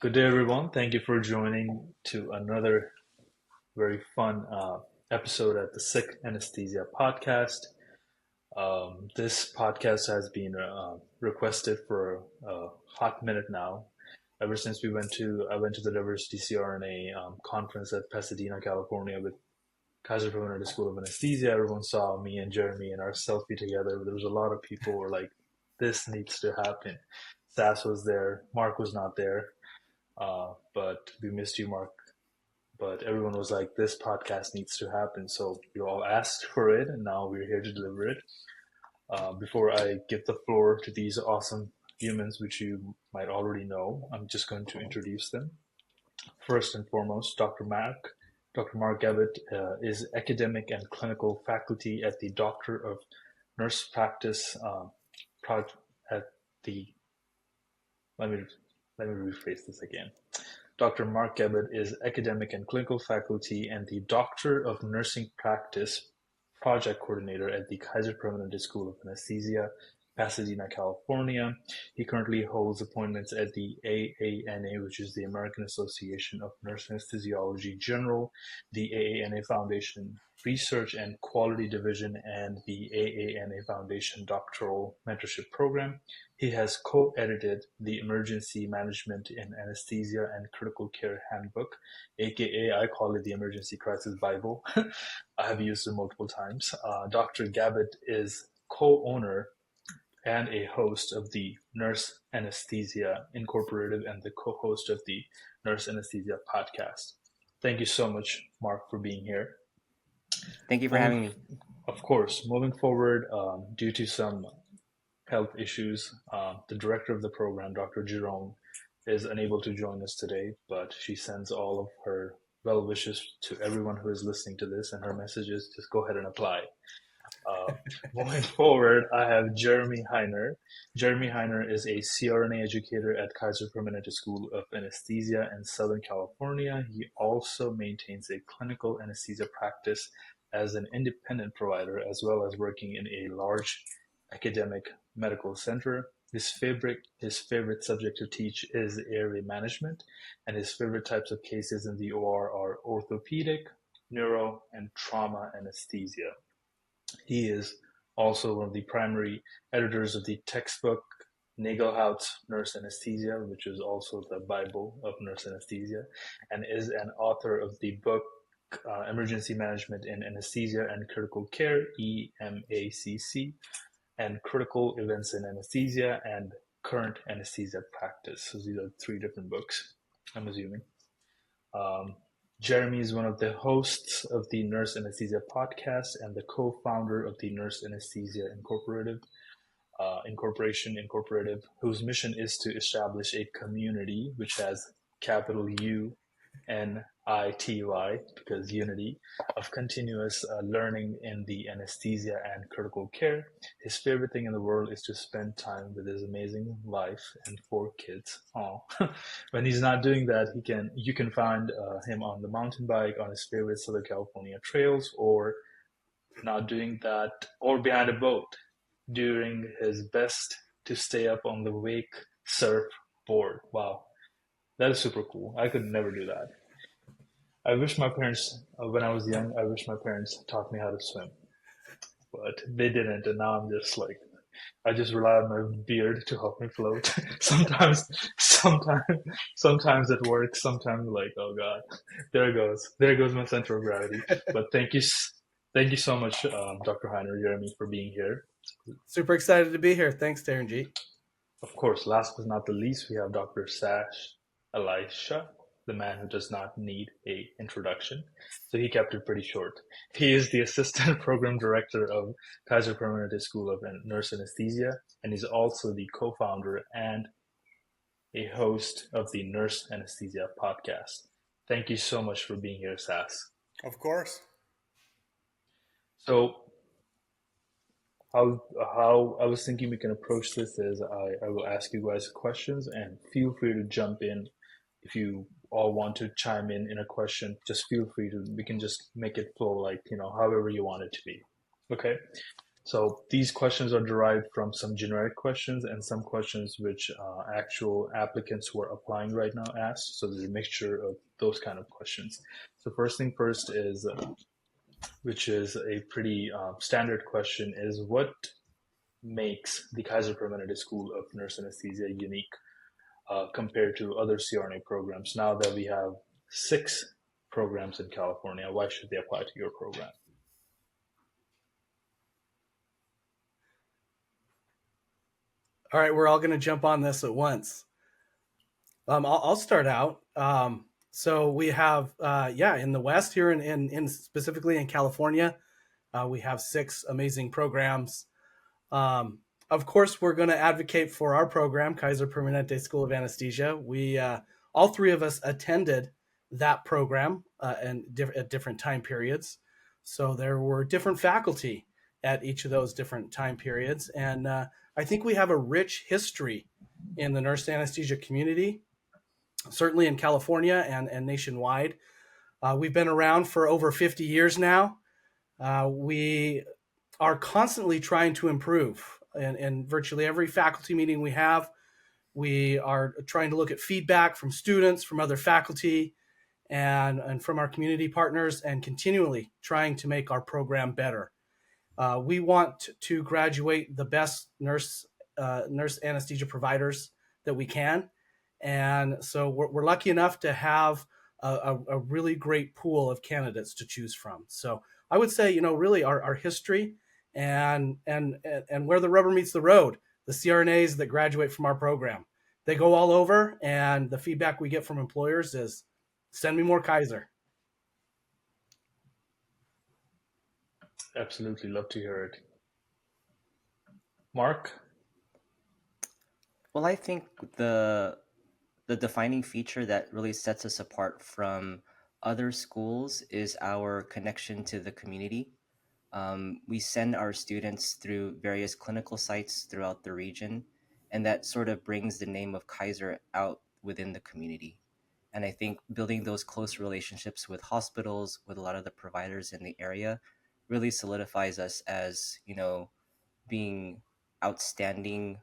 Good day, everyone. Thank you for joining to another very fun episode at the Sikh Anesthesia podcast. This podcast has been requested for a hot minute now. Ever since I went to the Diversity CRNA conference at Pasadena, California, with Kaiser Permanente School of Anesthesia. Everyone saw me and Jeremy and our selfie together. There was a lot of people who were like, "This needs to happen." Sass was there. Mark was not there. But we missed you, Mark. But everyone was like, this podcast needs to happen. So you all asked for it, and now we're here to deliver it. Before I give the floor to these awesome humans, which you might already know, I'm just going to introduce them. First and foremost, Dr. Mark. Dr. Mark Gavitt is academic and clinical faculty at the Doctor of Nurse Practice project at the. Let me rephrase this again. Dr. Mark Gabbett is academic and clinical faculty and the Doctor of Nursing Practice project coordinator at the Kaiser Permanente School of Anesthesia, Pasadena, California. He currently holds appointments at the AANA, which is the American Association of Nurse Anesthesiology General, the AANA Foundation Research and Quality Division, and the AANA Foundation Doctoral Mentorship Program. He has co-edited the Emergency Management in Anesthesia and Critical Care Handbook, aka I call it the Emergency Crisis Bible. I have used it multiple times. Dr. Gabbett is co-owner and a host of the Nurse Anesthesia Incorporated and the co-host of the Nurse Anesthesia podcast. Thank you so much, Mark, for being here. Thank you for having me. Of course, moving forward, due to some health issues, the director of the program, Dr. Jerome, is unable to join us today, but she sends all of her well wishes to everyone who is listening to this, and her message is just go ahead and apply. Moving forward, I have Jeremy Heiner. Jeremy Heiner is a CRNA educator at Kaiser Permanente School of Anesthesia in Southern California. He also maintains a clinical anesthesia practice as an independent provider, as well as working in a large academic medical center. His favorite subject to teach is airway management, and his favorite types of cases in the OR are orthopedic, neuro, and trauma anesthesia. He is also one of the primary editors of the textbook Nagelhout's Nurse Anesthesia, which is also the Bible of nurse anesthesia, and is an author of the book Emergency Management in Anesthesia and Critical Care, EMACC, and Critical Events in Anesthesia and Current Anesthesia Practice. So these are three different books, I'm assuming. Jeremy is one of the hosts of the Nurse Anesthesia podcast and the co-founder of the Nurse Anesthesia Incorporated, whose mission is to establish a community which has capital UNITY, because unity, of continuous learning in the anesthesia and critical care. His favorite thing in the world is to spend time with his amazing wife and four kids. Oh, when he's not doing that, you can find him on the mountain bike on his favorite Southern California trails, or not doing that, or behind a boat, doing his best to stay up on the wake surf board. Wow, that is super cool. I could never do that. I wish my parents, when I was young, I wish my parents taught me how to swim, but they didn't, and now I'm just like, I just rely on my beard to help me float. Sometimes, sometimes it works. Sometimes, like, oh god, there goes my center of gravity. But thank you so much, Dr. Heiner, Jeremy, for being here. Super excited to be here. Thanks, Darren G. Of course, last but not the least, we have Dr. Sash Elisha, the man who does not need a introduction. So he kept it pretty short. He is the assistant program director of Kaiser Permanente School of Nurse Anesthesia, and he's also the co-founder and a host of the Nurse Anesthesia podcast. Thank you so much for being here, Sass. Of course. So how I was thinking we can approach this is I will ask you guys questions, and feel free to jump in if you all want to chime in a question. Just feel free to. We can just make it flow like however you want it to be. Okay. So these questions are derived from some generic questions and some questions which actual applicants who are applying right now ask. So there's a mixture of those kind of questions. So first thing first is, which is a pretty standard question, is what makes the Kaiser Permanente School of Nurse Anesthesia unique compared to other CRNA programs? Now that we have 6 programs in California, why should they apply to your program? All right, we're all going to jump on this at once. I'll start out. So we have, in the West here in specifically in California, we have 6 amazing programs. Of course, we're going to advocate for our program, Kaiser Permanente School of Anesthesia. We all 3 of us attended that program at different time periods. So there were different faculty at each of those different time periods. And I think we have a rich history in the nurse anesthesia community, certainly in California and nationwide. We've been around for over 50 years now. We are constantly trying to improve. And virtually every faculty meeting we have, we are trying to look at feedback from students, from other faculty, and from our community partners, and continually trying to make our program better. We want to graduate the best nurse anesthesia providers that we can. And so we're lucky enough to have a really great pool of candidates to choose from. So I would say, really our history and where the rubber meets the road, the CRNAs that graduate from our program, they go all over, and the feedback we get from employers is, send me more Kaiser. Absolutely, love to hear it. Mark? Well, I think the defining feature that really sets us apart from other schools is our connection to the community. We send our students through various clinical sites throughout the region, and that sort of brings the name of Kaiser out within the community. And I think building those close relationships with hospitals, with a lot of the providers in the area, really solidifies us as, being outstanding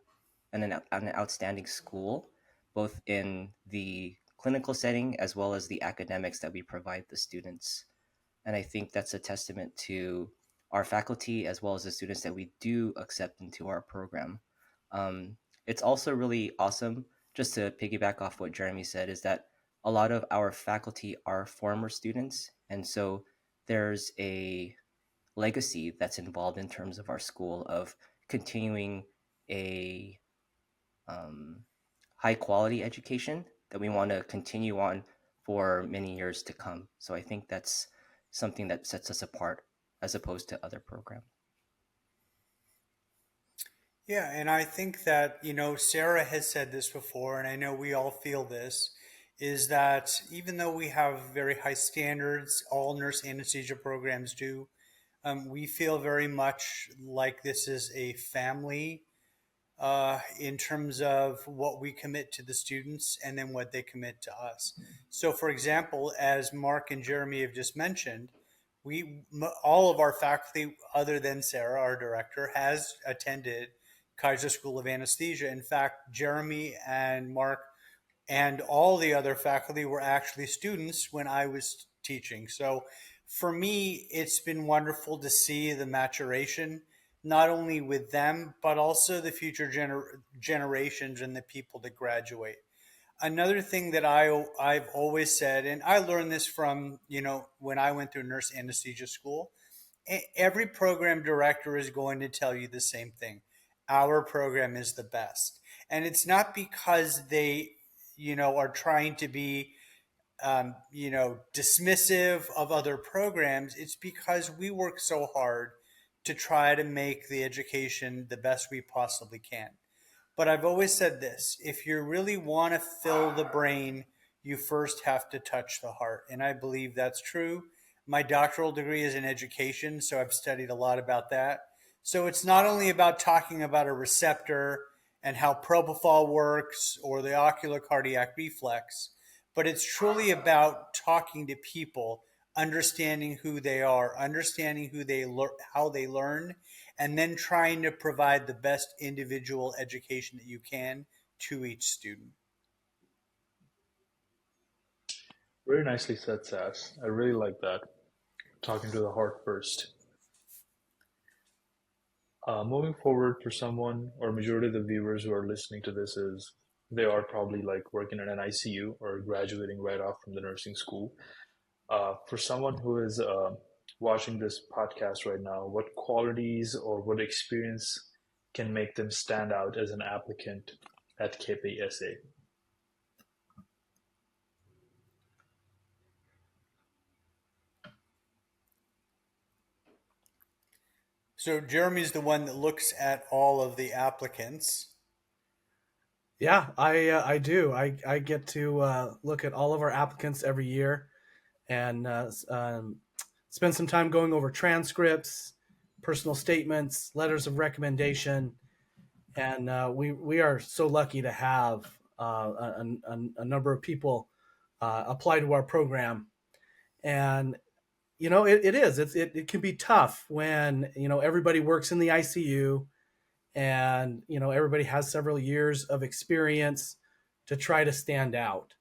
and an outstanding school, both in the clinical setting as well as the academics that we provide the students. And I think that's a testament to our faculty as well as the students that we do accept into our program. It's also really awesome, just to piggyback off what Jeremy said, is that a lot of our faculty are former students. And so there's a legacy that's involved in terms of our school of continuing a high quality education that we want to continue on for many years to come. So I think that's something that sets us apart as opposed to other programs. Yeah, and I think that, Sarah has said this before, and I know we all feel this, is that even though we have very high standards, all nurse anesthesia programs do, we feel very much like this is a family in terms of what we commit to the students and then what they commit to us. So, for example, as Mark and Jeremy have just mentioned, all of our faculty, other than Sarah, our director, has attended Kaiser School of Anesthesia. In fact, Jeremy and Mark and all the other faculty were actually students when I was teaching. So for me, it's been wonderful to see the maturation, not only with them, but also the future generations and the people that graduate. Another thing that I've always said, and I learned this from, when I went through nurse anesthesia school, every program director is going to tell you the same thing. Our program is the best. And it's not because they, are trying to be, dismissive of other programs. It's because we work so hard to try to make the education the best we possibly can. But I've always said this, if you really want to fill the brain, you first have to touch the heart. And I believe that's true. My doctoral degree is in education, so I've studied a lot about that. So it's not only about talking about a receptor and how propofol works or the ocular cardiac reflex, but it's truly about talking to people, understanding who they are, understanding how they learn, and then trying to provide the best individual education that you can to each student. Very nicely said, Sass. I really like that. Talking to the heart first. Moving forward, for someone or majority of the viewers who are listening to this is they are probably like working in an ICU or graduating right off from the nursing school. For someone who is watching this podcast right now, what qualities or what experience can make them stand out as an applicant at KPSA? So Jeremy's the one that looks at all of the applicants. Yeah, I do. I get to look at all of our applicants every year and spend some time going over transcripts, personal statements, letters of recommendation, and we are so lucky to have a number of people apply to our program. And it can be tough when everybody works in the ICU and everybody has several years of experience to try to stand out.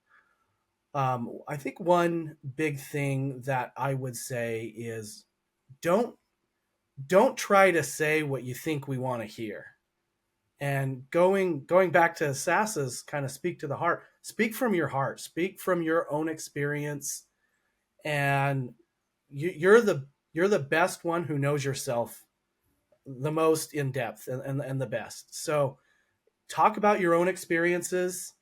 I think one big thing that I would say is don't don't try to say what you think we want to hear. And going back to Sassa's kind of speak to the heart, speak from your heart, speak from your own experience, and you're the best one who knows yourself the most in depth and the best. So talk about your own experiences,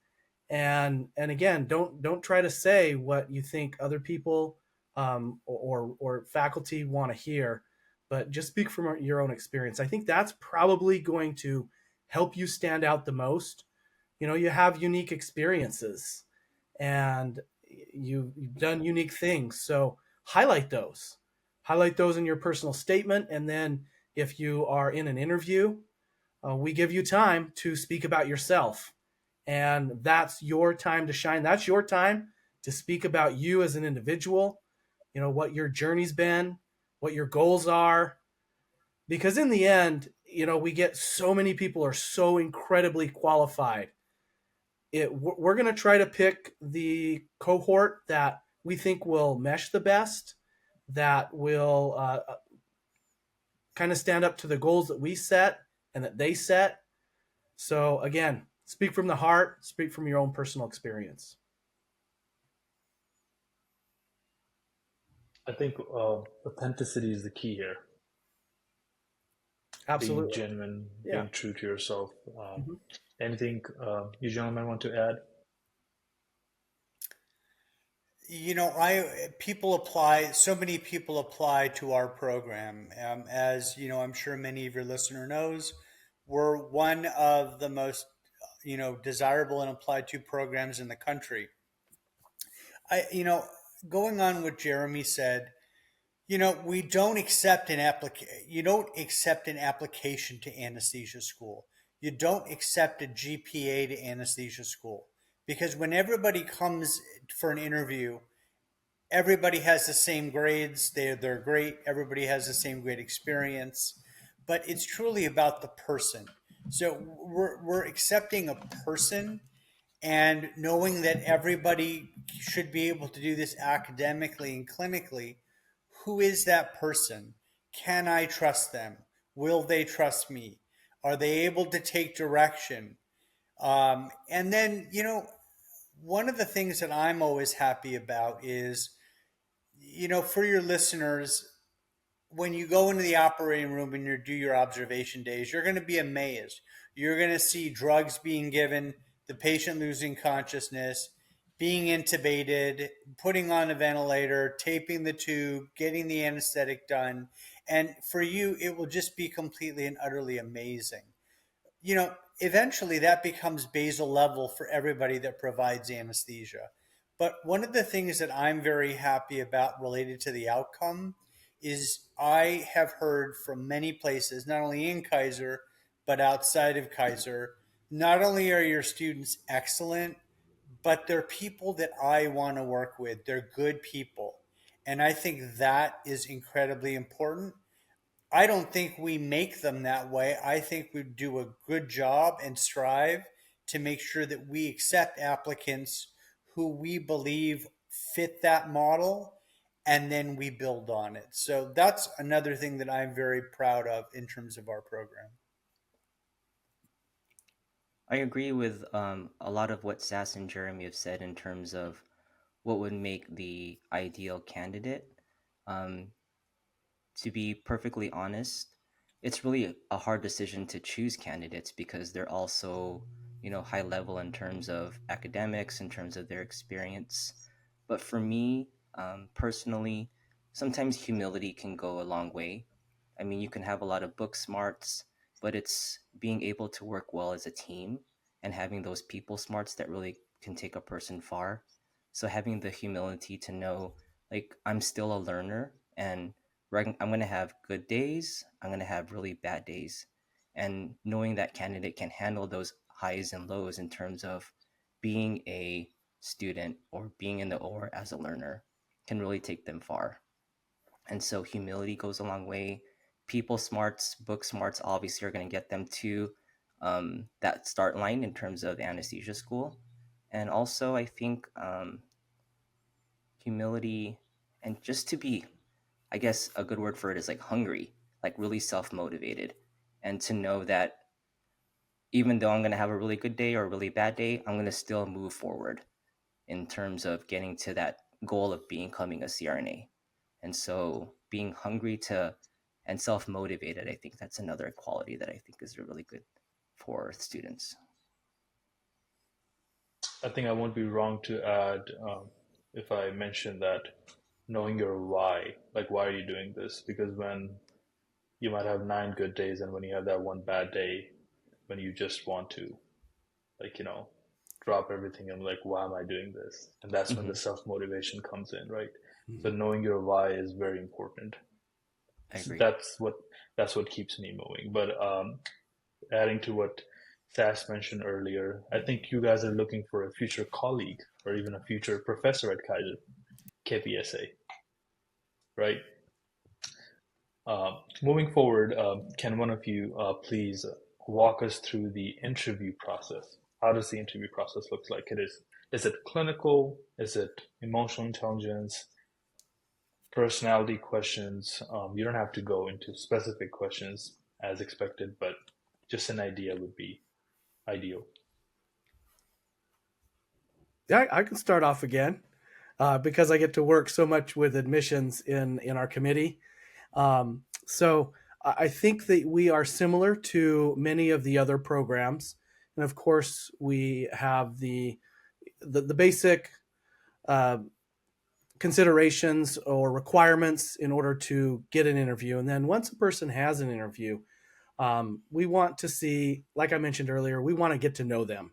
and again, don't try to say what you think other people or faculty want to hear, but just speak from your own experience. I think that's probably going to help you stand out the most. You have unique experiences and you've done unique things, so highlight those in your personal statement. And then if you are in an interview, we give you time to speak about yourself, and that's your time to shine. That's your time to speak about you as an individual, what your journey's been, what your goals are, because in the end, we get so many people are so incredibly qualified. We're going to try to pick the cohort that we think will mesh the best, that will kind of stand up to the goals that we set and that they set. So again, speak from the heart, speak from your own personal experience. I think authenticity is the key here. Being Absolutely. genuine, Yeah. being true to yourself. Mhm. Anything you gentlemen want to add? I people apply. So many people apply to our program. As you know, I'm sure many of your listener knows, we're one of the most desirable and applied to programs in the country. Going on what Jeremy said, we don't accept an you don't accept an application to anesthesia school. You don't accept a GPA to anesthesia school, because when everybody comes for an interview, everybody has the same grades. They're great. Everybody has the same great experience, but it's truly about the person. So we're accepting a person, and knowing that everybody should be able to do this academically and clinically. Who is that person? Can I trust them? Will they trust me? Are they able to take direction? And then, one of the things that I'm always happy about is, for your listeners, when you go into the operating room and you do your observation days, you're going to be amazed. You're going to see drugs being given, the patient losing consciousness, being intubated, putting on a ventilator, taping the tube, getting the anesthetic done. And for you, it will just be completely and utterly amazing. Eventually that becomes basal level for everybody that provides anesthesia. But one of the things that I'm very happy about related to the outcome is I have heard from many places, not only in Kaiser, but outside of Kaiser, not only are your students excellent, but they're people that I want to work with. They're good people. And I think that is incredibly important. I don't think we make them that way. I think we do a good job and strive to make sure that we accept applicants who we believe fit that model, and then we build on it. So that's another thing that I'm very proud of in terms of our program. I agree with a lot of what Sass and Jeremy have said in terms of what would make the ideal candidate. Um, to be perfectly honest, it's really a hard decision to choose candidates because they're also, high level in terms of academics, in terms of their experience. But for me, personally, sometimes humility can go a long way. I mean, you can have a lot of book smarts, but it's being able to work well as a team and having those people smarts that really can take a person far. So having the humility to know, like, I'm still a learner and I'm going to have good days, I'm going to have really bad days. And knowing that candidate can handle those highs and lows in terms of being a student or being in the OR as a learner can really take them far. And so humility goes a long way. People smarts, book smarts obviously are going to get them to that start line in terms of anesthesia school. And also, I think humility and just to be, I guess a good word for it is like hungry, like really self motivated. And to know that even though I'm going to have a really good day or a really bad day, I'm going to still move forward in terms of getting to that goal of becoming a CRNA. And so being hungry to and self-motivated, I think that's another quality that I think is really good for students. I think I won't be wrong to add, if I mention that knowing your why, like why are you doing this? Because when you might have 9 good days, and when you have that one bad day, when you just want to, like, drop everything and like, why am I doing this? And that's when the self motivation comes in, right? So knowing your why is very important. I So agree. that's what keeps me moving. But adding to what Sass mentioned earlier, I think you guys are looking for a future colleague or even a future professor at Kaiser KPSA, right? Moving forward, can one of you please walk us through the interview process? How does the interview process look like? Is it clinical? Is it emotional intelligence? Personality questions? You don't have to go into specific questions as expected, but just an idea would be ideal. Yeah, I can start off again because I get to work so much with admissions in our committee. So I think that we are similar to many of the other programs, and of course we have the basic uh, considerations or requirements in order to get an interview. And then once a person has an interview, we want to see, like I mentioned earlier, we want to get to know them.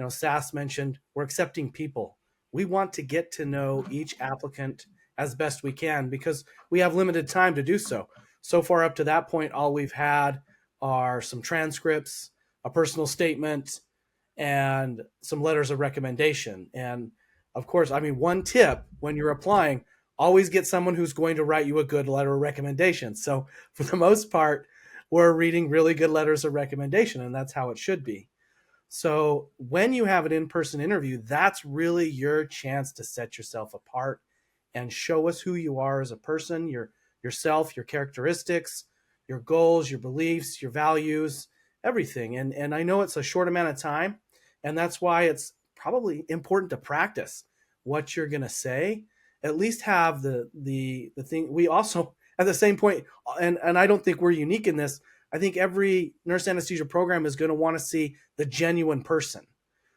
Sass mentioned we're accepting people. We want to get to know each applicant as best we can because we have limited time to do so. So far up to that point, all we've had are some transcripts, a personal statement, and some letters of recommendation. And of course, I mean, one tip when you're applying, always get someone who's going to write you a good letter of recommendation. So for the most part, we're reading really good letters of recommendation, and that's how it should be. So when you have an in-person interview, that's really your chance to set yourself apart and show us who you are as a person, yourself, your characteristics, your goals, your beliefs, your values, everything. And I know it's a short amount of time, and that's why it's probably important to practice what you're going to say. At least have the thing. We also at the same point, and I don't think we're unique in this. I think every nurse anesthesia program is going to want to see the genuine person.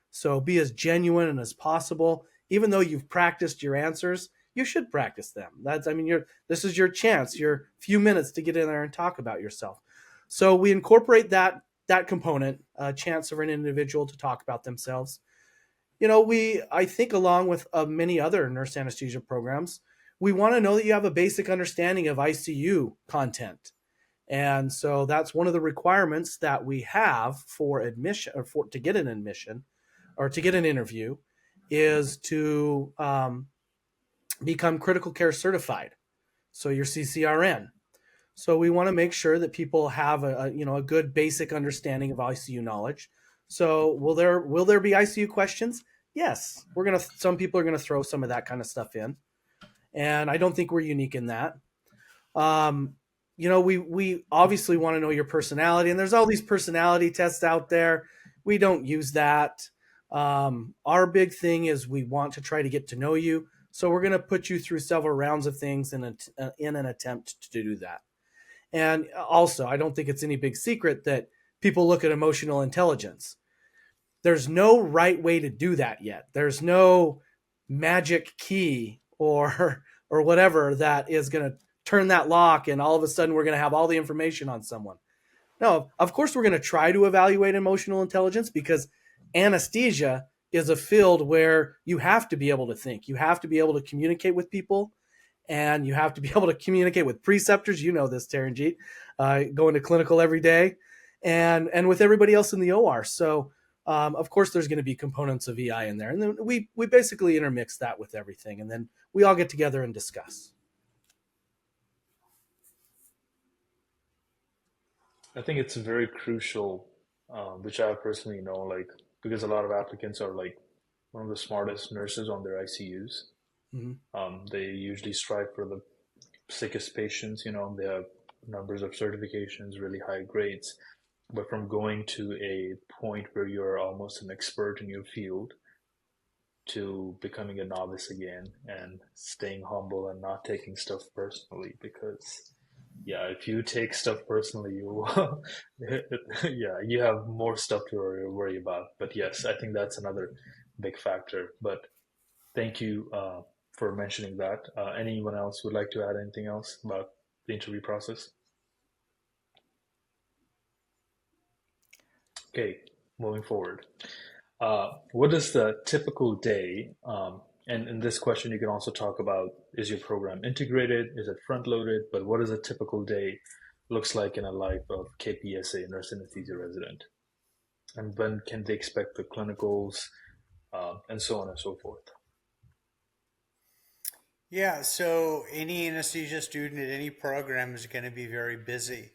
So be as genuine as possible. Even though you've practiced your answers, you should practice them. This is your chance, your few minutes to get in there and talk about yourself. So we incorporate that component, a chance for an individual to talk about themselves. I think along with many other nurse anesthesia programs, we want to know that you have a basic understanding of ICU content. And so that's one of the requirements that we have for admission or to get an admission or to get an interview is to become critical care certified. So your CCRN. So we want to make sure that people have a good basic understanding of ICU knowledge. So will there be ICU questions? Yes, some people are gonna throw some of that kind of stuff in, and I don't think we're unique in that. Um, we obviously want to know your personality, and there's all these personality tests out there. We don't use that. Our big thing is we want to try to get to know you, so we're going to put you through several rounds of things in an attempt to do that. And also, I don't think it's any big secret that people look at emotional intelligence. There's no right way to do that yet. There's no magic key or whatever that is going to turn that lock and all of a sudden we're going to have all the information on someone. No, of course we're going to try to evaluate emotional intelligence because anesthesia is a field where you have to be able to think. You have to be able to communicate with people, and you have to be able to communicate with preceptors. You know this, Taranjeet, going to clinical every day, and with everybody else in the OR. So, of course, there's going to be components of EI in there, and then we basically intermix that with everything, and then we all get together and discuss. I think it's very crucial, which I personally know, like, because a lot of applicants are like one of the smartest nurses on their ICUs. They usually strive for the sickest patients, they have numbers of certifications, really high grades. But from going to a point where you're almost an expert in your field to becoming a novice again and staying humble and not taking stuff personally, because yeah, if you take stuff personally, you yeah, you have more stuff to worry about. But yes, I think that's another big factor. But thank you for mentioning that. Anyone else would like to add anything else about the interview process? Okay, moving forward. What is the typical day? And in this question, you can also talk about, is your program integrated? Is it front loaded? But what is a typical day looks like in a life of KPSA, nurse anesthesia resident? And when can they expect the clinicals, and so on and so forth? Yeah, so any anesthesia student at any program is going to be very busy.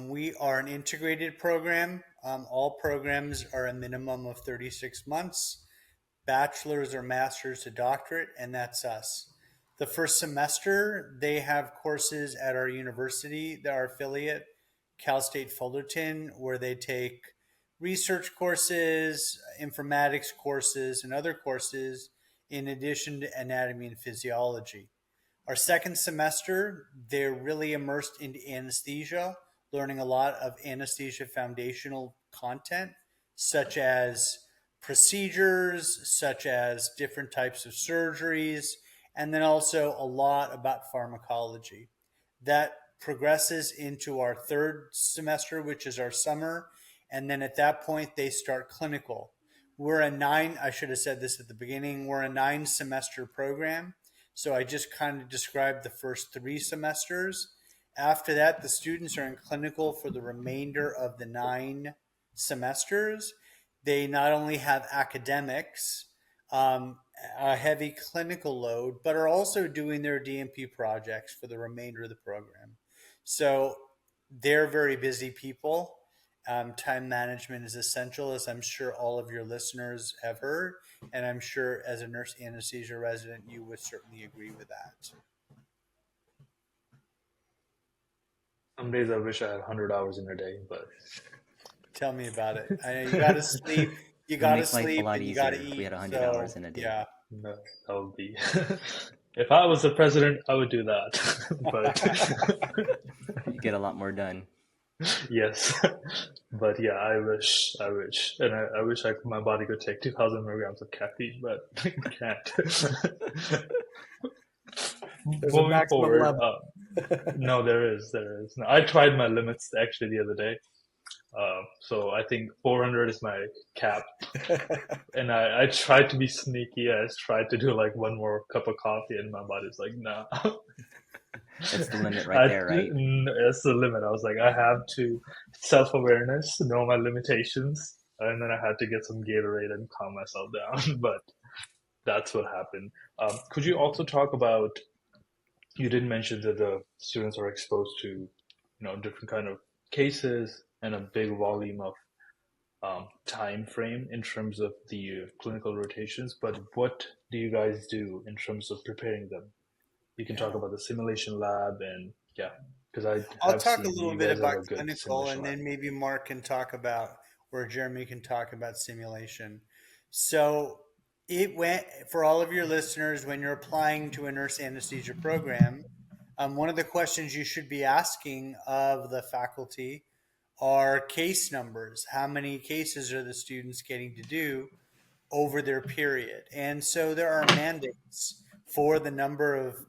We are an integrated program. All programs are a minimum of 36 months, bachelor's or master's to doctorate, and that's us. The first semester, they have courses at our university, our affiliate, Cal State Fullerton, where they take research courses, informatics courses, and other courses in addition to anatomy and physiology. Our second semester, they're really immersed into anesthesia, learning a lot of anesthesia foundational content, such as procedures, such as different types of surgeries, and then also a lot about pharmacology. That progresses into our third semester, which is our summer. And then at that point, they start clinical. I should have said this at the beginning, we're a 9 semester program. So I just kind of described the first 3 semesters. After that, the students are in clinical for the remainder of the 9 semesters. They not only have academics, a heavy clinical load, but are also doing their DMP projects for the remainder of the program. So they're very busy people. Time management is essential, as I'm sure all of your listeners have heard, and I'm sure as a nurse anesthesia resident, you would certainly agree with that. Some days I wish I had 100 hours in a day, but Tell me about it. You got to sleep. You It got to makes life a sleep, lot and you got to easier if we eat. had 100 So hours in a day. yeah, no, that would be. If I was the president, I would do that. But You get a lot more done. yes, but yeah, I wish, and I wish my body could take 2,000 milligrams of caffeine, but it can't. There's a Moving maximum forward, level. no, there is. No, I tried my limits actually the other day. So I think 400 is my cap, and I tried to be sneaky. I tried to do like one more cup of coffee, and my body's like, nah. That's the limit right there, right? That's the limit. I was like, I have to self-awareness, know my limitations, and then I had to get some Gatorade and calm myself down. But that's what happened. Could you also talk about? You did mention that the students are exposed to different kind of cases and a big volume of time frame in terms of the clinical rotations. But what do you guys do in terms of preparing them? You can talk Yeah. about the simulation lab and yeah, because I I'll have talk a seen little you bit guys have about a good clinical, simulation and lab. then maybe Mark can talk about, or Jeremy can talk about simulation. So it went for all of your listeners when you're applying to a nurse anesthesia program. One of the questions you should be asking of the faculty are case numbers. How many cases are the students getting to do over their period? And so there are mandates for the number of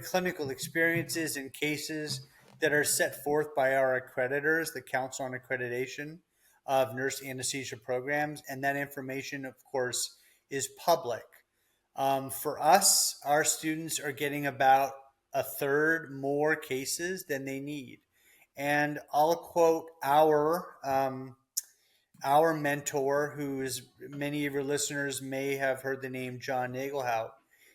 clinical experiences and cases that are set forth by our accreditors, the Council on Accreditation of Nurse Anesthesia Programs. And that information, of course, is public. For us, our students are getting about a third more cases than they need. And I'll quote our mentor, who's many of your listeners may have heard the name John Nagelhout.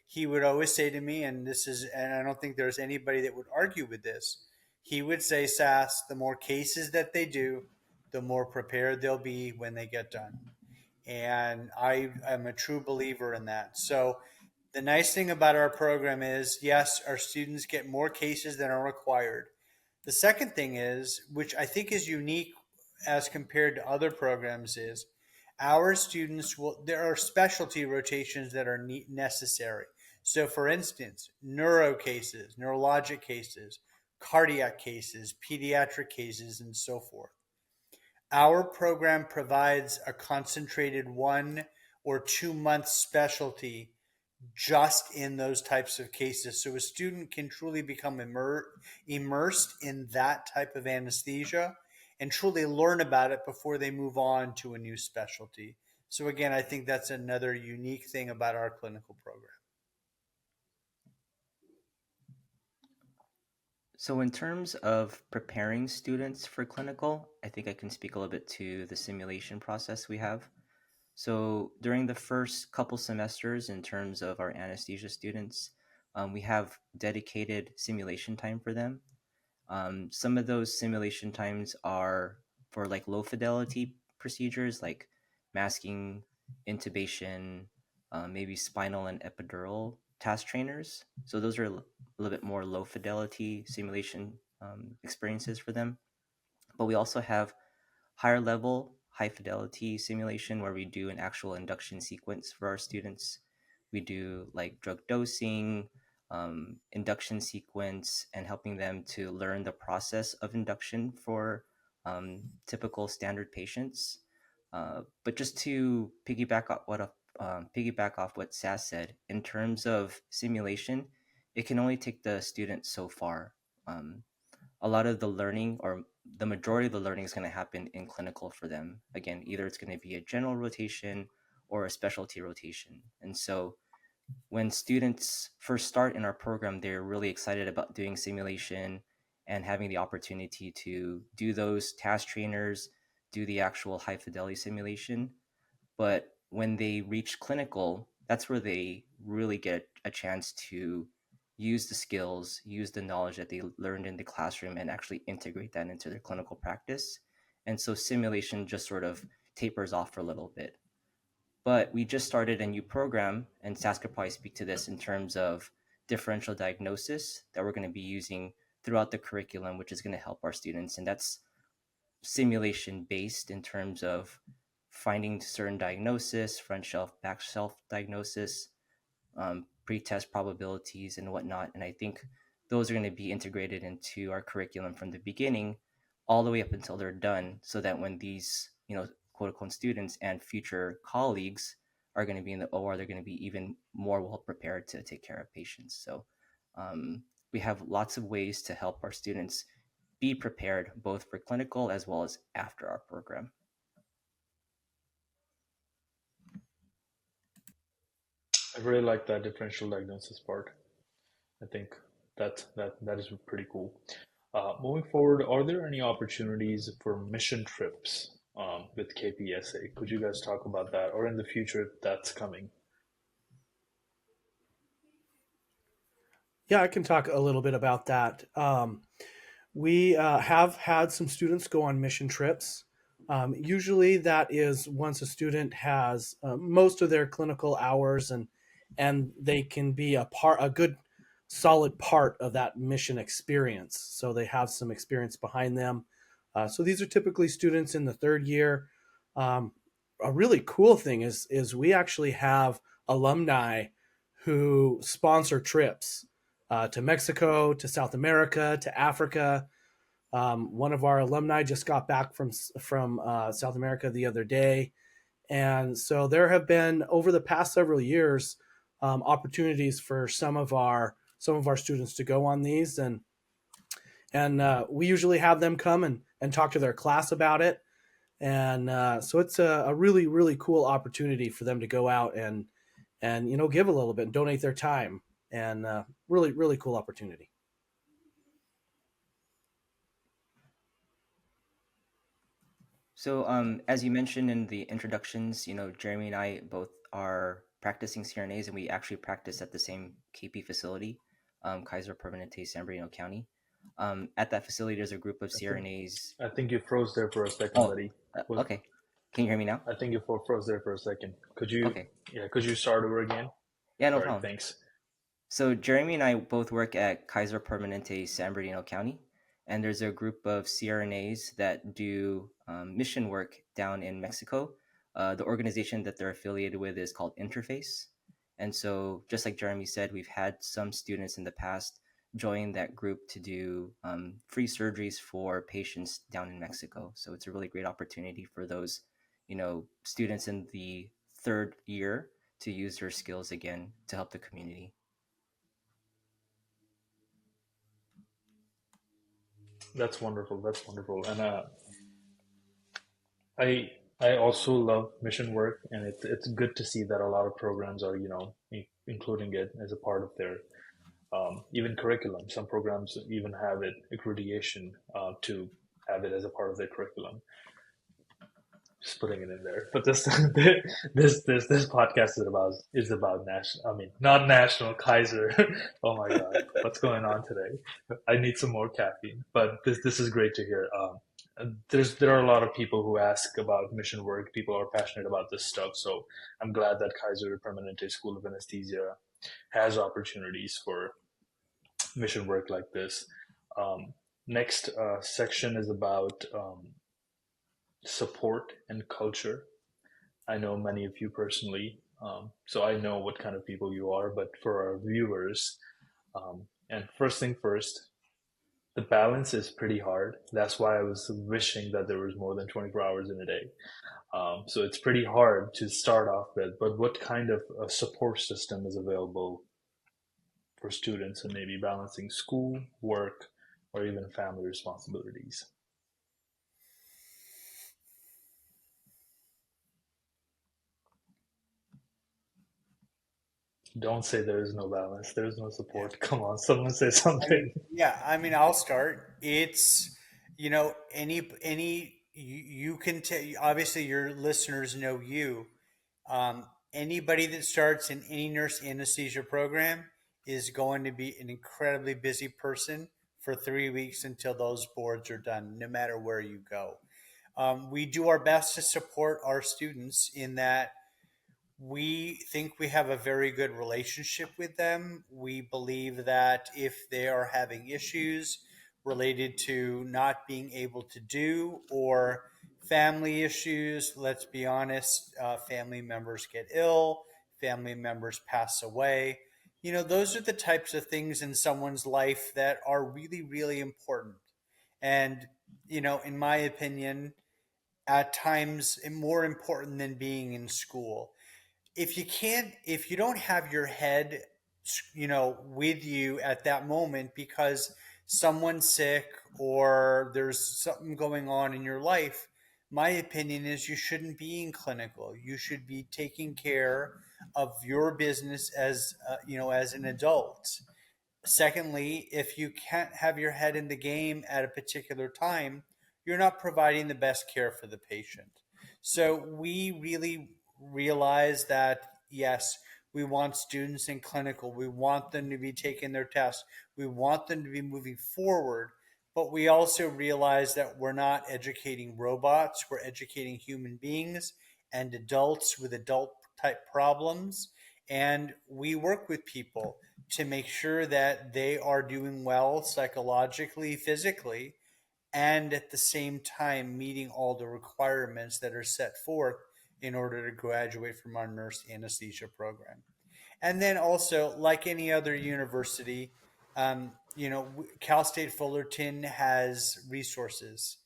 He would always say to me, and I don't think there's anybody that would argue with this. He would say, Sass, the more cases that they do, the more prepared they'll be when they get done. And I am a true believer in that. So the nice thing about our program is, yes, our students get more cases than are required. The second thing is, which I think is unique as compared to other programs, is our students there are specialty rotations that are necessary. So, for instance, neuro cases, neurologic cases, cardiac cases, pediatric cases, and so forth. Our program provides a concentrated 1 or 2 month specialty just in those types of cases. So a student can truly become immersed in that type of anesthesia and truly learn about it before they move on to a new specialty. So again, I think that's another unique thing about our clinical program. So, in terms of preparing students for clinical, I think I can speak a little bit to the simulation process we have. So, during the first couple semesters, in terms of our anesthesia students, we have dedicated simulation time for them. Some of those simulation times are for like low fidelity procedures like masking, intubation, maybe spinal and epidural task trainers. So those are a little bit more low fidelity simulation experiences for them. But we also have higher level, high fidelity simulation where we do an actual induction sequence for our students. We do like drug dosing, induction sequence, and helping them to learn the process of induction for typical standard patients. But just to piggyback off what Sass said, in terms of simulation, it can only take the student so far. A lot of the learning or the majority of the learning is going to happen in clinical for them. Again, either it's going to be a general rotation or a specialty rotation. And so when students first start in our program, they're really excited about doing simulation and having the opportunity to do those task trainers, do the actual high fidelity simulation. But when they reach clinical, that's where they really get a chance to use the skills, use the knowledge that they learned in the classroom, and actually integrate that into their clinical practice. And so simulation just sort of tapers off for a little bit. But we just started a new program, and Sas could probably speak to this in terms of differential diagnosis that we're going to be using throughout the curriculum, which is going to help our students. And that's simulation based in terms of finding certain diagnosis, front shelf, back shelf diagnosis, pre-test probabilities and whatnot. And I think those are going to be integrated into our curriculum from the beginning all the way up until they're done, so that when these, quote unquote students and future colleagues are going to be in the OR, they're going to be even more well prepared to take care of patients. So we have lots of ways to help our students be prepared both for clinical as well as after our program. I really like that differential diagnosis part. I think that is pretty cool. Moving forward, are there any opportunities for mission trips with KPSA? Could you guys talk about that, or in the future if that's coming? Yeah, I can talk a little bit about that. We have had some students go on mission trips. Usually, that is once a student has most of their clinical hours, and they can be a good, solid part of that mission experience. So they have some experience behind them. So these are typically students in the third year. Um, a really cool thing is we actually have alumni who sponsor trips to Mexico, to South America, to Africa. One of our alumni just got back from South America the other day, and so there have been over the past several years opportunities for some of our students to go on these, and we usually have them come and talk to their class about it, and so it's a really really cool opportunity for them to go out and give a little bit and donate their time, and really really cool opportunity. So, as you mentioned in the introductions, Jeremy and I both are practicing CRNAs, and we actually practice at the same KP facility, Kaiser Permanente, San Bernardino County. At that facility, there's a group of I think CRNAs. I think you froze there for a second, Oh, buddy. Was okay. Can you hear me now? I think you froze there for a second. Could you Okay. could you start over again? Yeah, no Sorry, problem. thanks. So Jeremy and I both work at Kaiser Permanente, San Bernardino County, and there's a group of CRNAs that do mission work down in Mexico. The organization that they're affiliated with is called Interface, and so just like Jeremy said, we've had some students in the past join that group to do free surgeries for patients down in Mexico. So it's a really great opportunity for those, students in the third year to use their skills again to help the community. That's wonderful. That's wonderful. And I also love mission work, and it's good to see that a lot of programs are including it as a part of their even curriculum. Some programs even have it accreditation to have it as a part of their curriculum. Just putting it in there. But this this podcast is about national. I mean, not national Kaiser. Oh my God, what's going on today? I need some more caffeine. But this is great to hear. There are a lot of people who ask about mission work. People are passionate about this stuff. So I'm glad that Kaiser Permanente School of Anesthesia has opportunities for mission work like this. Next section is about support and culture. I know many of you personally, so I know what kind of people you are. But for our viewers, and first thing first, the balance is pretty hard. That's why I was wishing that there was more than 24 hours in a day. So it's pretty hard to start off with. But what kind of a support system is available for students and maybe balancing school, work, or even family responsibilities? Don't say there is no balance. There is no Yeah. support. Come on, someone say I mean, something. yeah, I mean, I'll start. It's, any you can tell. Obviously, your listeners know you. Anybody that starts in any nurse anesthesia program is going to be an incredibly busy person for 3 weeks until those boards are done, no matter where you go. We do our best to support our students in that we think we have a very good relationship with them. We believe that if they are having issues related to not being able to do or family issues, let's be honest, family members get ill, family members pass away. Those are the types of things in someone's life that are really, really important. And, in my opinion, at times more important than being in school. If you don't have your head with you at that moment because someone's sick or there's something going on in your life, my opinion is you shouldn't be in clinical. You should be taking care of your business as an adult. Secondly, if you can't have your head in the game at a particular time, you're not providing the best care for the patient. So we really realize that, yes, we want students in clinical, we want them to be taking their tests, we want them to be moving forward. but we also realize that we're not educating robots, we're educating human beings and adults with adult type problems. And we work with people to make sure that they are doing well psychologically, physically, and at the same time meeting all the requirements that are set forth in order to graduate from our nurse anesthesia program. And then also, like any other university, Cal State Fullerton has resources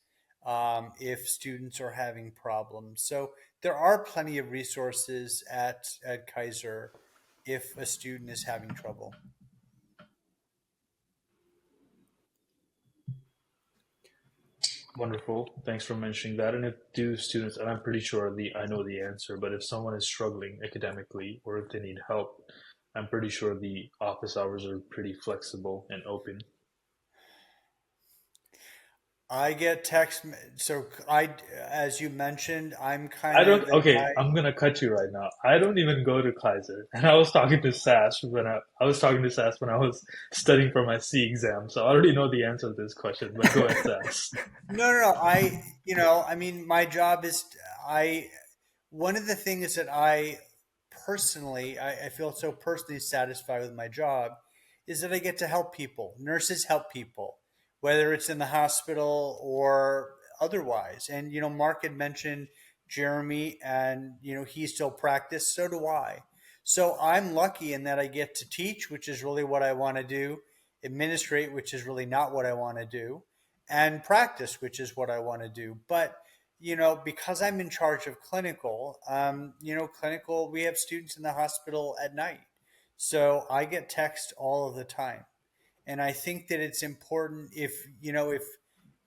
if students are having problems. So there are plenty of resources at Kaiser if a student is having trouble. Wonderful. Thanks for mentioning that. And if do students, and I'm pretty sure I know the answer, but if someone is struggling academically or if they need help, I'm pretty sure the office hours are pretty flexible and open. I get text. So as you mentioned, I'm I kind don't. of the Okay, guy. I'm gonna cut you right now. I don't even go to Kaiser, and I was talking to Sash when I was talking to Sash when I was studying for my C exam. So I already know the answer to this question. But go ahead, Sash. No, no, no. I mean, my job is, I, one of the things that I feel so personally satisfied with my job is that I get to help people. Nurses help people, whether it's in the hospital or otherwise. And, Mark had mentioned Jeremy and, he still practice. So do I. So I'm lucky in that I get to teach, which is really what I want to do, administrate, which is really not what I want to do, and practice, which is what I want to do. But because I'm in charge of clinical, clinical, we have students in the hospital at night. So I get text all of the time. And I think that it's important if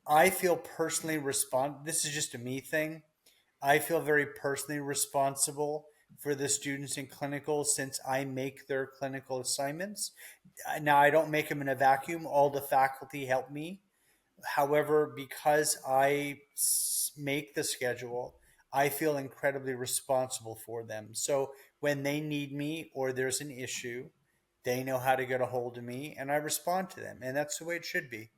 I feel personally this is just a me thing. I feel very personally responsible for the students in clinical since I make their clinical assignments. Now, I don't make them in a vacuum. All the faculty help me. However, because make the schedule, I feel incredibly responsible for them. So when they need me or there's an issue, they know how to get a hold of me and I respond to them. And that's the way it should be.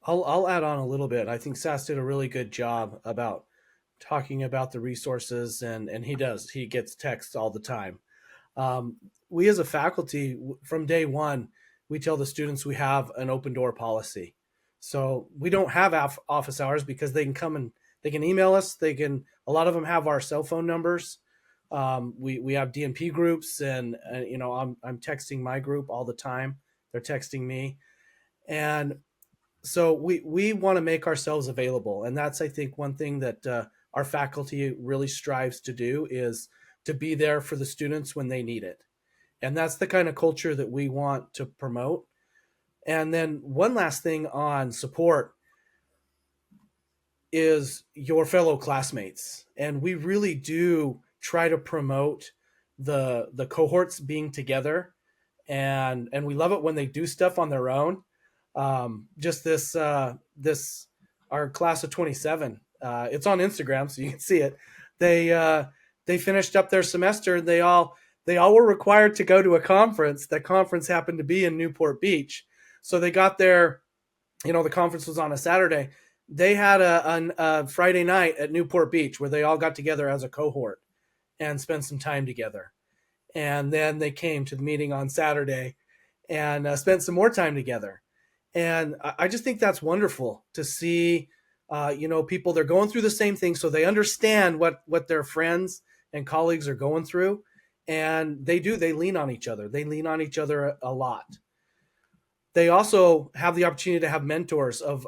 I'll add on a little bit. I think Sass did a really good job about talking about the resources, and he gets texts all the time. Um, we as a faculty, from day one, we tell the students we have an open door policy. So we don't have office hours because they can come and they can email us. A lot of them have our cell phone numbers. We have DNP groups, and I'm texting my group all the time. They're texting me, and so we want to make ourselves available, and that's, I think, one thing that our faculty really strives to do is to be there for the students when they need it, and that's the kind of culture that we want to promote. And then one last thing on support is your fellow classmates, and we really do try to promote the cohorts being together, and we love it when they do stuff on their own. Just this our class of 27. It's on Instagram, so you can see it. They finished up their semester. They all were required to go to a conference. That conference happened to be in Newport Beach, so they got there. The conference was on a Saturday. They had a Friday night at Newport Beach where they all got together as a cohort and spent some time together. And then they came to the meeting on Saturday and spent some more time together. And I just think that's wonderful to see, people, they're going through the same thing. So they understand what their friends and colleagues are going through. And they lean on each other. They lean on each other a lot. They also have the opportunity to have mentors of,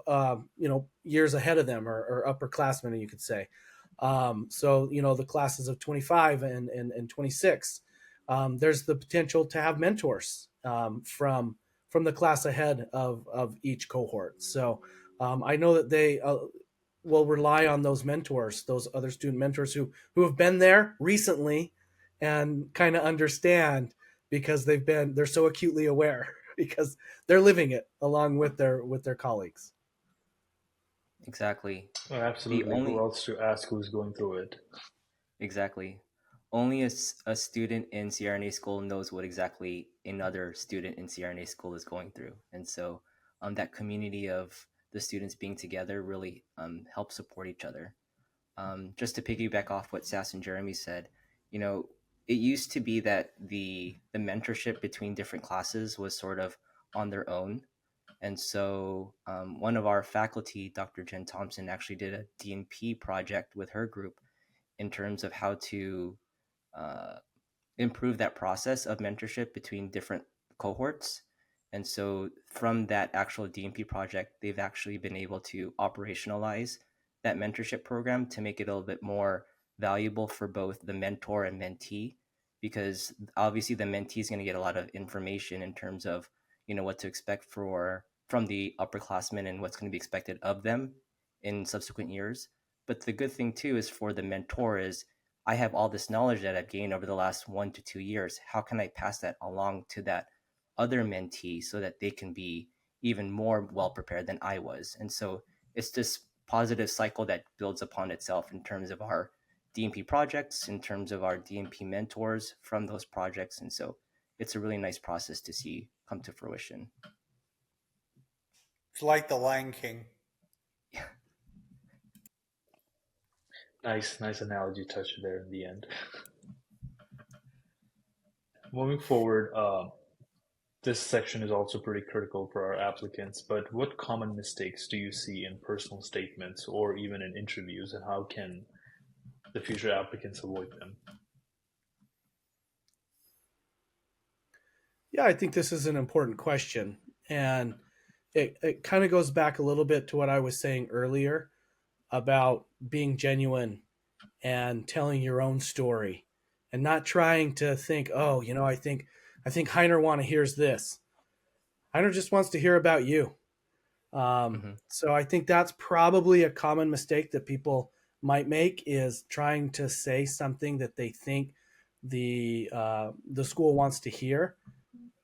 years ahead of them, or upperclassmen, you could say. So, the classes of 25 and 26, there's the potential to have mentors from the class ahead of each cohort. So I know that they will rely on those mentors, those other student mentors who have been there recently and kind of understand, because they're so acutely aware because they're living it along with their colleagues. Exactly. Oh, The absolutely. Who only else to ask who's going through it? Exactly. only a student in CRNA school knows what exactly another student in CRNA school is going through. And so that community of the students being together really helps support each other. Just to piggyback off what Sass and Jeremy said, you know, it used to be that the mentorship between different classes was sort of on their own. And so one of our faculty, Dr. Jen Thompson, actually did a D&P project with her group in terms of how to uh, improve that process of mentorship between different cohorts. And so from that actual D&P project, they've actually been able to operationalize that mentorship program to make it a little bit more valuable for both the mentor and mentee, because obviously the mentee is going to get a lot of information in terms of, you know, what to expect from the upperclassmen and what's going to be expected of them in subsequent years. But the good thing too is for the mentor is I have all this knowledge that I've gained over the last 1 to 2 years. How can I pass that along to that other mentee so that they can be even more well prepared than I was? And so it's this positive cycle that builds upon itself in terms of our D&P projects, in terms of our D&P mentors from those projects. And so it's a really nice process to see come to fruition. It's like the Lion King. Nice analogy touch there in the end. Moving forward, this section is also pretty critical for our applicants, but what common mistakes do you see in personal statements or even in interviews, and how can the future applicants avoid them? Yeah, I think this is an important question. And it kind of goes back a little bit to what I was saying earlier about being genuine and telling your own story and not trying to think, oh, you know, I think Heiner want to hears this. Heiner just wants to hear about you. So I think that's probably a common mistake that people might make, is trying to say something that they think the school wants to hear.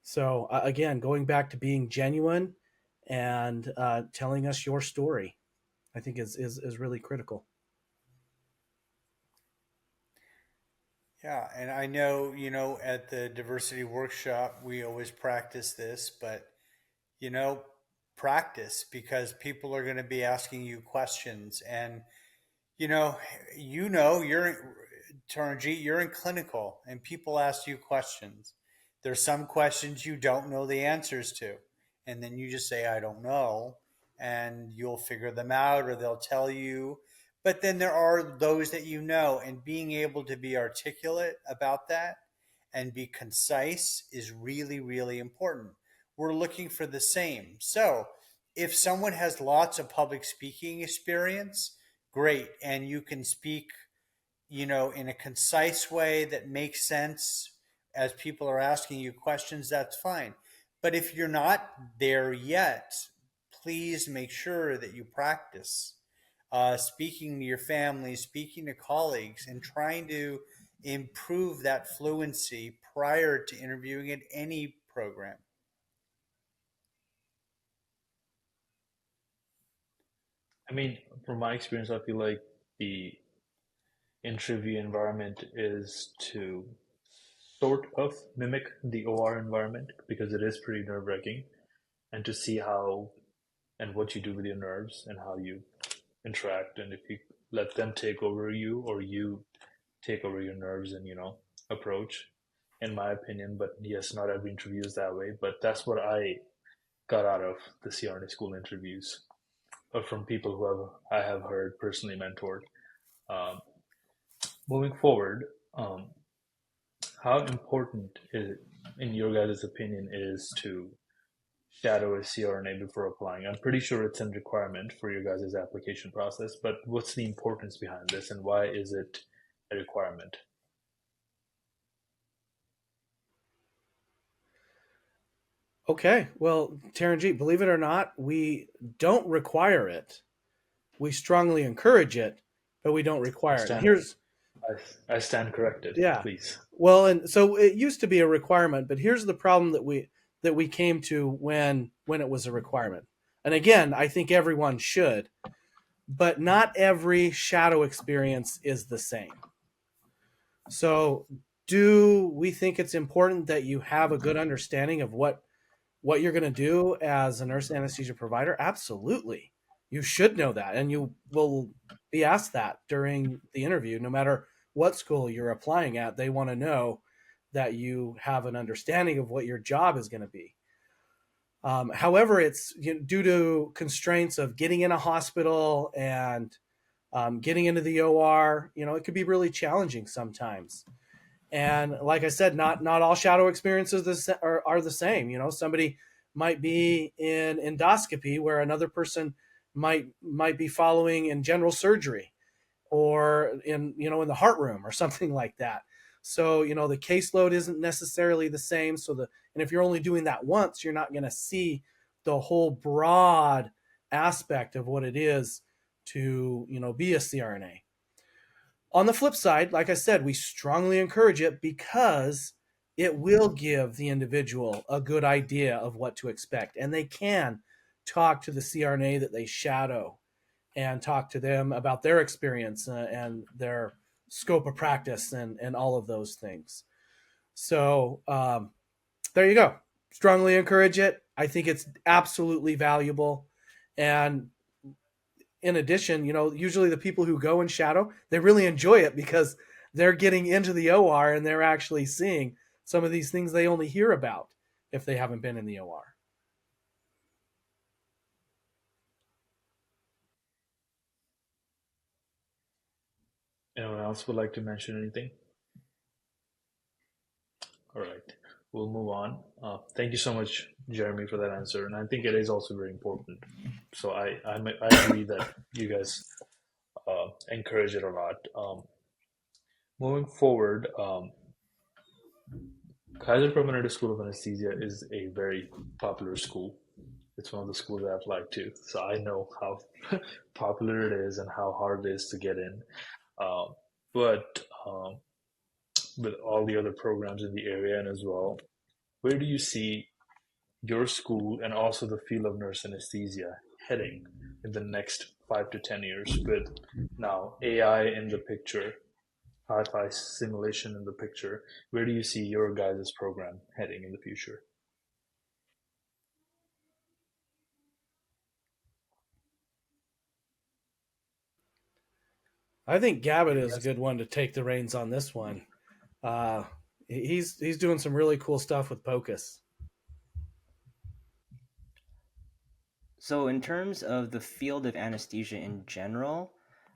So again, going back to being genuine and telling us your story, I think is really critical. Yeah, and I know, at the diversity workshop, we always practice this, but, you know, practice, because people are going to be asking you questions. And, you know, you're, Taranjeet, you're in clinical and people ask you questions. There's some questions you don't know the answers to. And then you just say, I don't know. And you'll figure them out, or they'll tell you. But then there are those that you know, and being able to be articulate about that and be concise is really, really important. We're looking for the same. So if someone has lots of public speaking experience, great. And you can speak, in a concise way that makes sense as people are asking you questions, that's fine. But if you're not there yet, please make sure that you practice speaking to your family, speaking to colleagues, and trying to improve that fluency prior to interviewing at any program. I mean, from my experience, I feel like the interview environment is to sort of mimic the OR environment, because it is pretty nerve-wracking, and to see how and what you do with your nerves and how you interact, and if you let them take over you or you take over your nerves and approach, in my opinion. But yes, not every interview is that way, but that's what I got out of the CRNA school interviews, or from people I have heard personally mentored. um, Moving forward, how important is, in your guys' opinion, is to shadow a CRNA before applying? I'm pretty sure it's a requirement for your guys' application process, but what's the importance behind this, and why is it a requirement? Okay, well, Taranjeet, believe it or not, we don't require it. We strongly encourage it, but we don't I require it. And stand, here's I stand corrected, yeah. please. Well, and so it used to be a requirement, but here's the problem that we came to when it was a requirement. And again, I think everyone should, but not every shadow experience is the same. So, do we think it's important that you have a good understanding of what you're going to do as a nurse anesthesia provider? Absolutely. You should know that, and you will be asked that during the interview. No matter what school you're applying at, they want to know that you have an understanding of what your job is going to be. However, it's due to constraints of getting in a hospital and getting into the OR. It could be really challenging sometimes. And like I said, not all shadow experiences are the same. Somebody might be in endoscopy where another person might be following in general surgery or in the heart room or something like that. So the caseload isn't necessarily the same. And if you're only doing that once, you're not going to see the whole broad aspect of what it is to be a CRNA. On the flip side, like I said, we strongly encourage it because it will give the individual a good idea of what to expect, and they can talk to the CRNA that they shadow and talk to them about their experience and their scope of practice and all of those things. So there you go. Strongly encourage it. I think it's absolutely valuable. And in addition, usually the people who go and shadow, they really enjoy it because they're getting into the OR and they're actually seeing some of these things they only hear about if they haven't been in the OR. Anyone else would like to mention anything? All right, we'll move on. Thank you so much, Jeremy, for that answer. And I think it is also very important. So I agree that you guys encourage it a lot. Moving forward, Kaiser Permanente School of Anesthesia is a very popular school. It's one of the schools I've liked to, so I know how popular it is and how hard it is to get in. Um, but with all the other programs in the area and as well, where do you see your school and also the field of nurse anesthesia heading in the next 5 to 10 years with now AI in the picture, hi-fi simulation in the picture? Where do you see your guys' program heading in the future? I think Gabbett is a good one to take the reins on this one. Uh, he's doing some really cool stuff with POCUS. So, in terms of the field of anesthesia in general,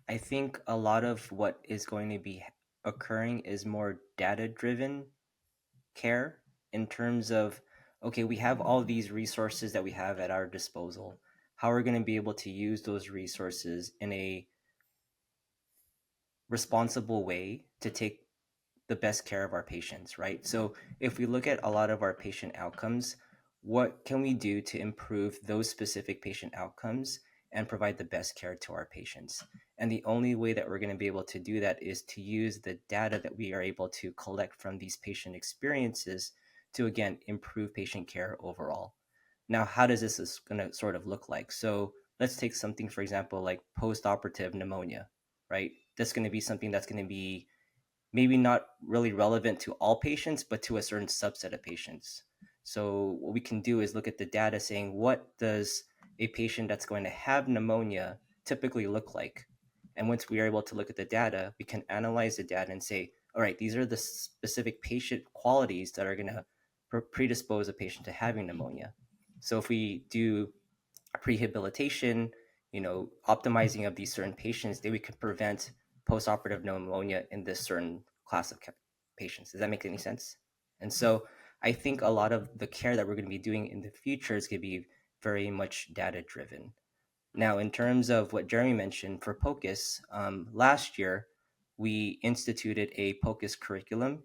I think a lot of what is going to be occurring is more data driven care in terms of, okay, we have all these resources that we have at our disposal. How are we going to be able to use those resources in a responsible way to take the best care of our patients, right? So if we look at a lot of our patient outcomes, what can we do to improve those specific patient outcomes and provide the best care to our patients? And the only way that we're going to be able to do that is to use the data that we are able to collect from these patient experiences to, again, improve patient care overall. Now, how does this going to sort of look like? So let's take something, for example, like post-operative pneumonia, right? That's going to be something that's going to be maybe not really relevant to all patients, but to a certain subset of patients. So what we can do is look at the data saying, what does a patient that's going to have pneumonia typically look like? And once we are able to look at the data, we can analyze the data and say, all right, these are the specific patient qualities that are going to predispose a patient to having pneumonia. So if we do prehabilitation, optimizing of these certain patients, then we could prevent postoperative pneumonia in this certain class of patients. Does that make any sense? And so I think a lot of the care that we're going to be doing in the future is going to be very much data driven. Now, in terms of what Jeremy mentioned for POCUS, last year we instituted a POCUS curriculum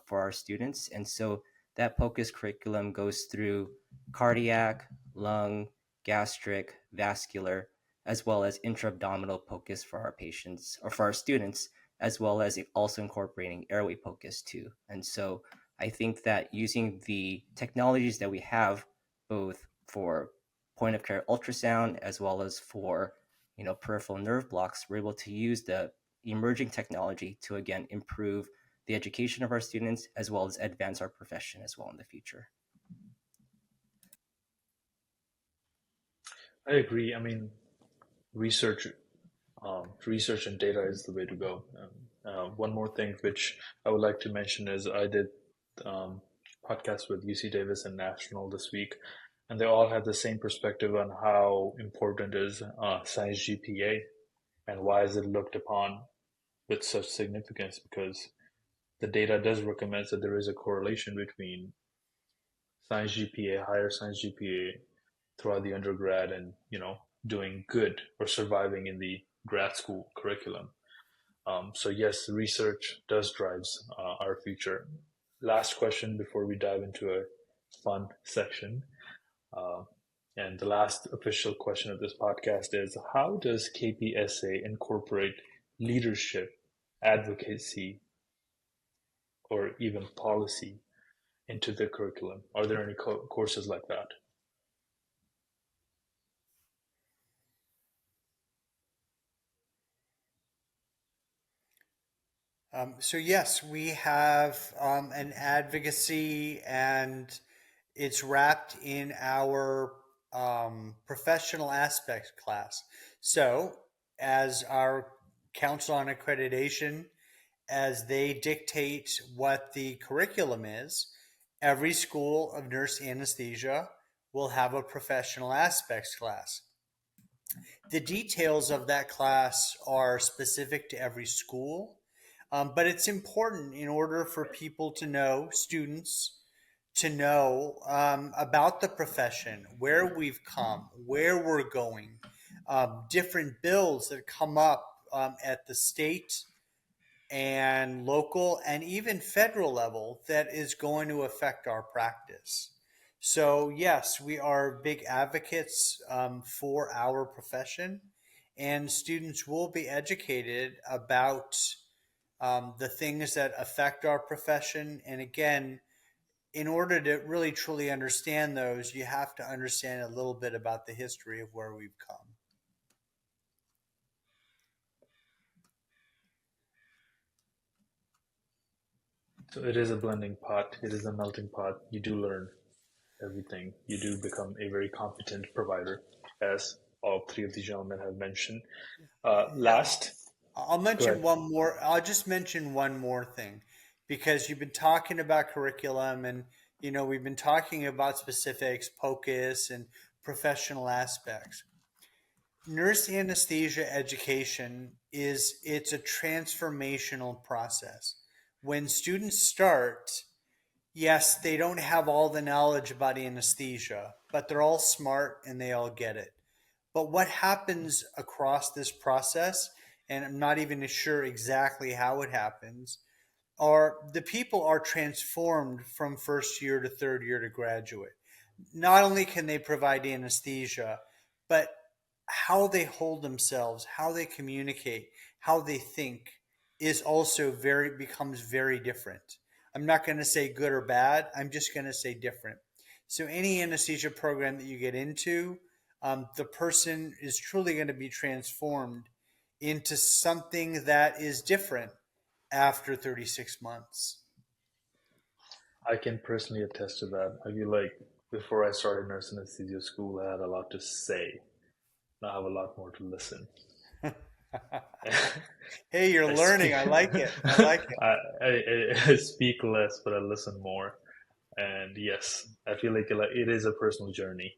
for our students. And so that POCUS curriculum goes through cardiac, lung, gastric, vascular, as well as intra-abdominal POCUS for our patients or for our students, as well as also incorporating airway POCUS too. And so I think that using the technologies that we have, both for point of care ultrasound as well as for peripheral nerve blocks, we're able to use the emerging technology to again improve the education of our students, as well as advance our profession as well in the future. I agree. I mean, research, research and data is the way to go. One more thing which I would like to mention is I did um, podcast with UC Davis and National this week, and they all had the same perspective on how important is science GPA and why is it looked upon with such significance, because the data does recommend that there is a correlation between science GPA, higher science GPA throughout the undergrad, and doing good or surviving in the grad school curriculum. So yes, research does drives our future. Last question before we dive into a fun section. Uh, and the last official question of this podcast is, how does KPSA incorporate leadership, advocacy, or even policy into the curriculum? Are there any courses like that? So yes, we have an advocacy, and it's wrapped in our professional aspects class. So as our council on accreditation, as they dictate what the curriculum is, every school of nurse anesthesia will have a professional aspects class. The details of that class are specific to every school, but it's important in order for people to know, students to know about the profession, where we've come, where we're going, different bills that come up at the state and local and even federal level that is going to affect our practice. So, yes, we are big advocates for our profession, and students will be educated about the things that affect our profession. And again, in order to really truly understand those, you have to understand a little bit about the history of where we've come. So it is a blending pot. It is a melting pot. You do learn everything. You do become a very competent provider, as all three of the gentlemen have mentioned. Yeah, Last, I'll go mention ahead. one more. I'll just mention one more thing, because you've been talking about curriculum, and we've been talking about specifics, POCUS, and professional aspects. Nurse anesthesia education it's a transformational process. When students start, yes, they don't have all the knowledge about anesthesia, but they're all smart and they all get it. But what happens across this process, and I'm not even sure exactly how it happens, are the people are transformed from first year to third year to graduate. Not only can they provide anesthesia, but how they hold themselves, how they communicate, how they think is also becomes very different. I'm not going to say good or bad. I'm just going to say different. So any anesthesia program that you get into, the person is truly going to be transformed into something that is different after 36 months. I can personally attest to that. I feel like before I started nurse anesthesia school, I had a lot to say. Now I have a lot more to listen. Hey, you're I learning. speak, I like it. I like it. I speak less, but I listen more. And yes, I feel like it is a personal journey.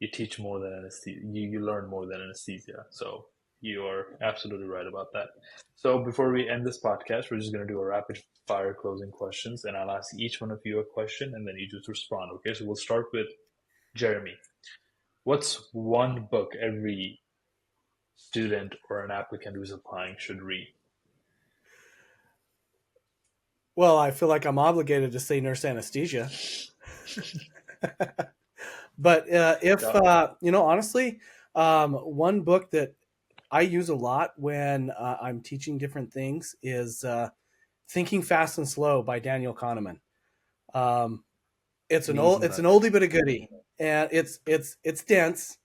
You teach more than anesthesia. You learn more than anesthesia. So you are absolutely right about that. So before we end this podcast, we're just going to do a rapid fire closing questions, and I'll ask each one of you a question, and then you just respond. Okay, so we'll start with Jeremy. What's one book every student or an applicant who's applying should read? Well, I feel like I'm obligated to say nurse anesthesia. But if Yeah, honestly, one book that I use a lot when I'm teaching different things is "Thinking Fast and Slow" by Daniel Kahneman. Um, Amazing it's an book. oldie but a goodie, and it's dense,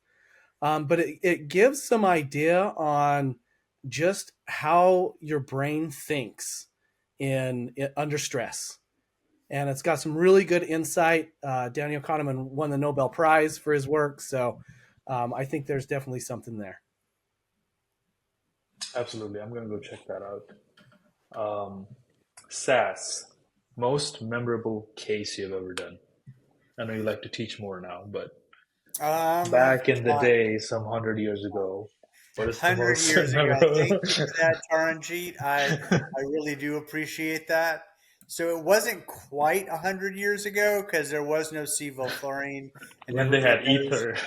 but it gives some idea on just how your brain thinks in under stress. And it's got some really good insight. Daniel Kahneman won the Nobel Prize for his work, so I think there's definitely something there. Absolutely. I'm going to go check that out. SAS, most memorable case you've ever done. I know you like to teach more now, but back in the God, day, some 100 years ago, what is the 100 most years ago. Thank memorable? you for that, Taranjeet. I really do appreciate that. So it wasn't quite 100 years ago because there was no sevoflurane, and When they everybody had knows. ether.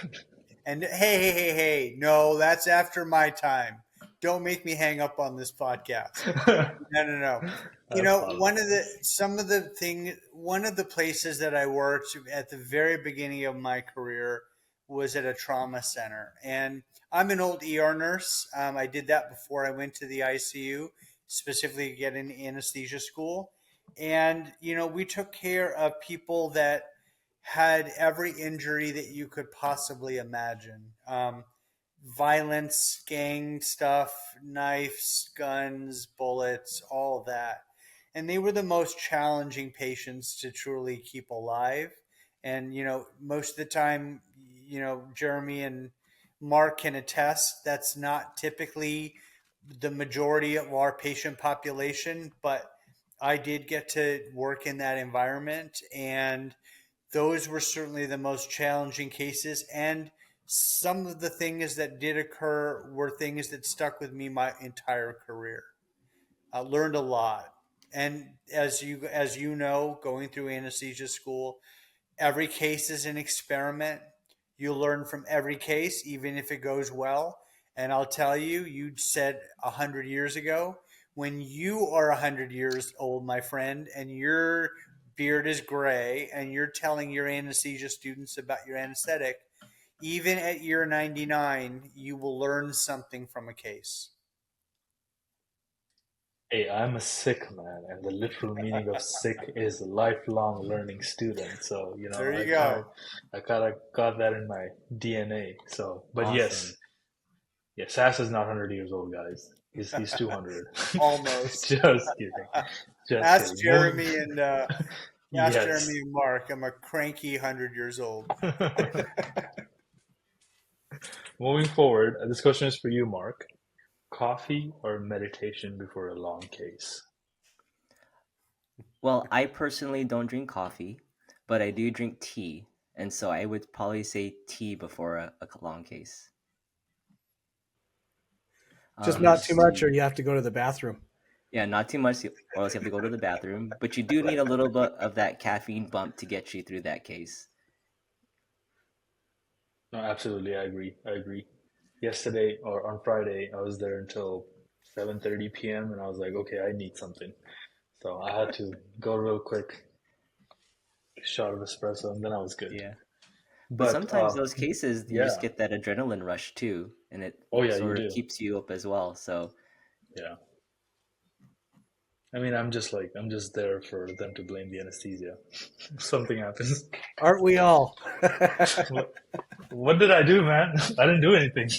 And hey, no, that's after my time. Don't make me hang up on this podcast. No. I apologize. One of the places that I worked at the very beginning of my career was at a trauma center. And I'm an old ER nurse. I did that before I went to the ICU, specifically to get into anesthesia school. And, we took care of people that had every injury that you could possibly imagine. Violence, gang stuff, knives, guns, bullets, all of that. And they were the most challenging patients to truly keep alive. And, most of the time, Jeremy and Mark can attest that's not typically the majority of our patient population, but I did get to work in that environment, and those were certainly the most challenging cases. And some of the things that did occur were things that stuck with me my entire career. I learned a lot. And as you know, going through anesthesia school, every case is an experiment. You learn from every case, even if it goes well. And I'll tell you, you said 100 years ago, when you are 100 years old, my friend, and your beard is gray, and you're telling your anesthesia students about your anesthetic, even at year 99, you will learn something from a case. Hey, I'm a Sikh man, and the literal meaning of Sikh is lifelong learning student. So, There you I, go. I kind of got that in my DNA. So, but Awesome. yes, Sass is not 100 years old, guys. He's 200. Almost. Just kidding. Just Ask kidding. Jeremy and ask Yes. Jeremy and Mark. I'm a cranky 100 years old. Moving forward, this question is for you, Mark. Coffee or meditation before a long case? Well, I personally don't drink coffee, but I do drink tea. And so I would probably say tea before a long case. Just Let me not too much, or see. you have to go to the bathroom. Yeah, not too much, or else you have to go to the bathroom. But you do need a little bit of that caffeine bump to get you through that case. No, absolutely, I agree. I agree. Yesterday or on Friday, I was there until 7:30 p.m. and I was like, okay, I need something. So I had to go real quick, shot of espresso, and then I was good. Yeah. But But sometimes those cases, you just yeah, get that adrenaline rush too, and it oh yeah, you sort of do. keeps you up as well. So, Yeah. I mean, I'm just there for them to blame the anesthesia. If something happens. Aren't we all? What, what did I do, man? I didn't do anything.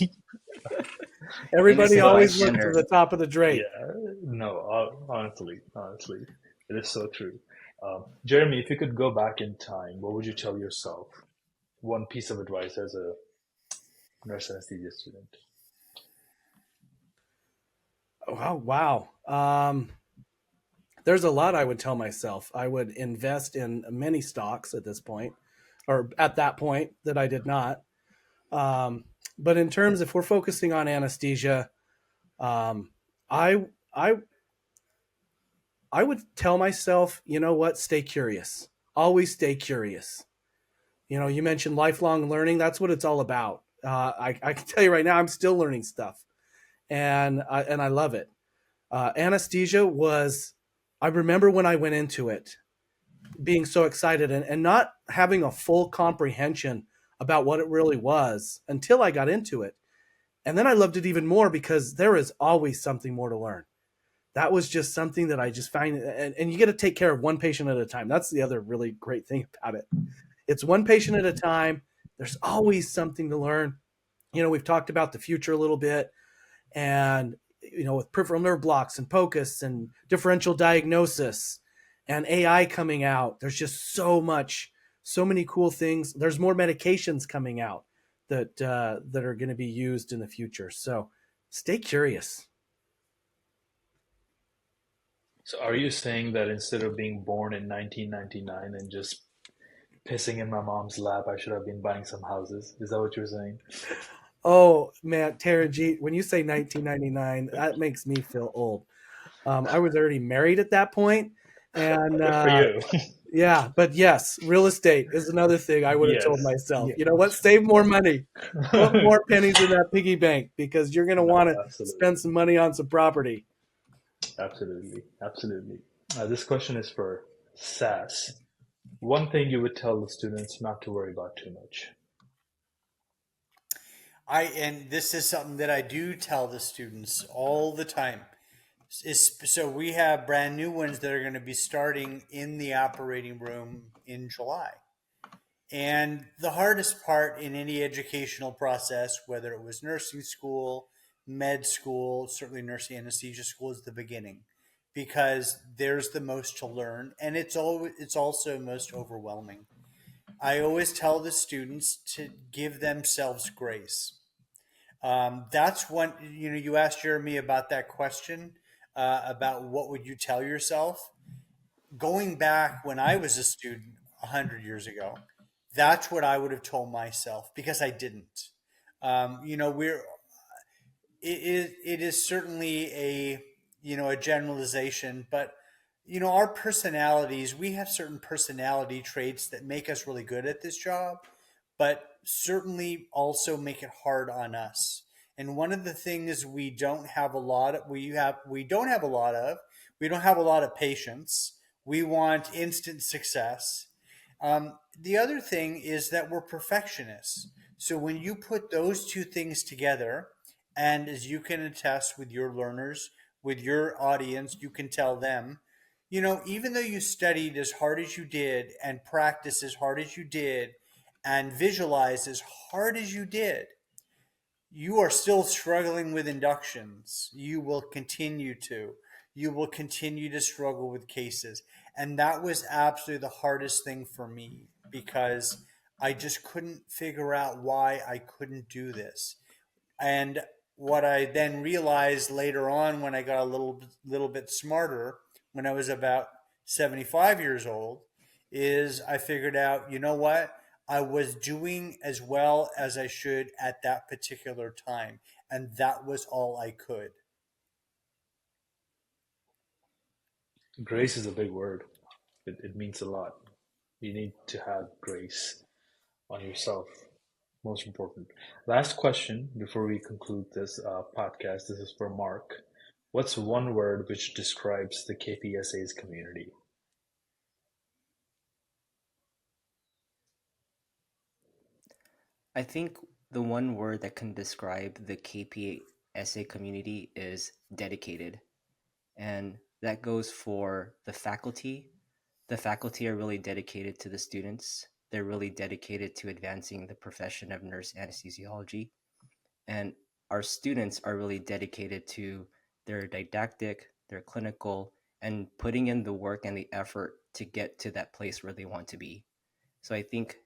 Everybody innocent But always looks to bystander. the top of the drape. yeah, no, honestly, it is so true. Jeremy, if you could go back in time, what would you tell yourself? One piece of advice as a nurse anesthesia student. Oh, wow. There's a lot I would tell myself. I would invest in many stocks at this point, or at that point that I did not. Um, but in terms, if we're focusing on anesthesia, um, I I I would tell myself, you know what, stay curious. Always stay curious. You mentioned lifelong learning. That's what it's all about. I can tell you right now, I'm still learning stuff, and I love it. Anesthesia was. I remember when I went into it, being so excited and not having a full comprehension about what it really was until I got into it. And then I loved it even more because there is always something more to learn. That was just something that I just find, and you get to take care of one patient at a time. That's the other really great thing about it. It's one patient at a time. There's always something to learn. We've talked about the future a little bit, and with peripheral nerve blocks and POCUS and differential diagnosis and AI coming out. There's just so many cool things. There's more medications coming out that are going to be used in the future. So stay curious. So are you saying that instead of being born in 1999 and just pissing in my mom's lap, I should have been buying some houses? Is that what you're saying? Oh man, Tara G, when you say 1999, that makes me feel old. I was already married at that point, and Good for you. yeah, but yes, real estate is another thing I would have told Yes. myself. Yeah. You know what? Save more money, put more pennies in that piggy bank because you're going to want No, to absolutely. spend some money on some property. Absolutely. Absolutely. This question is for SAS. One thing you would tell the students not to worry about too much. And this is something that I do tell the students all the time. So we have brand new ones that are going to be starting in the operating room in July. And the hardest part in any educational process, whether it was nursing school, med school, certainly nursing anesthesia school, is the beginning, because there's the most to learn, and it's also most overwhelming. I always tell the students to give themselves grace. That's one. You asked Jeremy about that question about what would you tell yourself. Going back when I was a student 100 years ago, that's what I would have told myself because I didn't. We're it is certainly a generalization, but our personalities, we have certain personality traits that make us really good at this job, but certainly also make it hard on us. And one of the things we don't have a lot of, we don't have a lot of, we don't have a lot of patience. We want instant success. The other thing is that we're perfectionists. So when you put those two things together, and as you can attest with your learners, with your audience, you can tell them, even though you studied as hard as you did and practiced as hard as you did and visualized as hard as you did, you are still struggling with inductions. You will continue to. You will continue to struggle with cases. And that was absolutely the hardest thing for me because I just couldn't figure out why I couldn't do this. And what I then realized later on when I got a little bit smarter, when I was about 75 years old, is I figured out, you know what? I was doing as well as I should at that particular time. And that was all I could. Grace is a big word. It means a lot. You need to have grace on yourself. Most important. Last question before we conclude this podcast. This is for Mark. What's one word which describes the KPSA's community? I think the one word that can describe the KPSA community is dedicated. And that goes for the faculty. The faculty are really dedicated to the students. They're really dedicated to advancing the profession of nurse anesthesiology. And our students are really dedicated to their didactic, their clinical, and putting in the work and the effort to get to that place where they want to be. So I think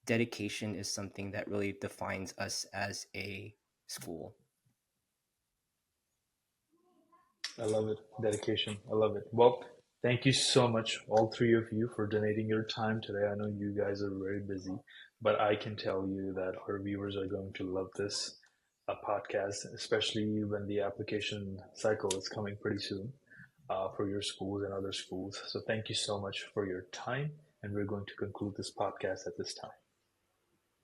dedication is something that really defines us as a school. I love it. Dedication. I love it. Well, thank you so much, all three of you, for donating your time today. I know you guys are very busy, but I can tell you that our viewers are going to love this podcast, especially when the application cycle is coming pretty soon for your schools and other schools. So thank you so much for your time, and we're going to conclude this podcast at this time.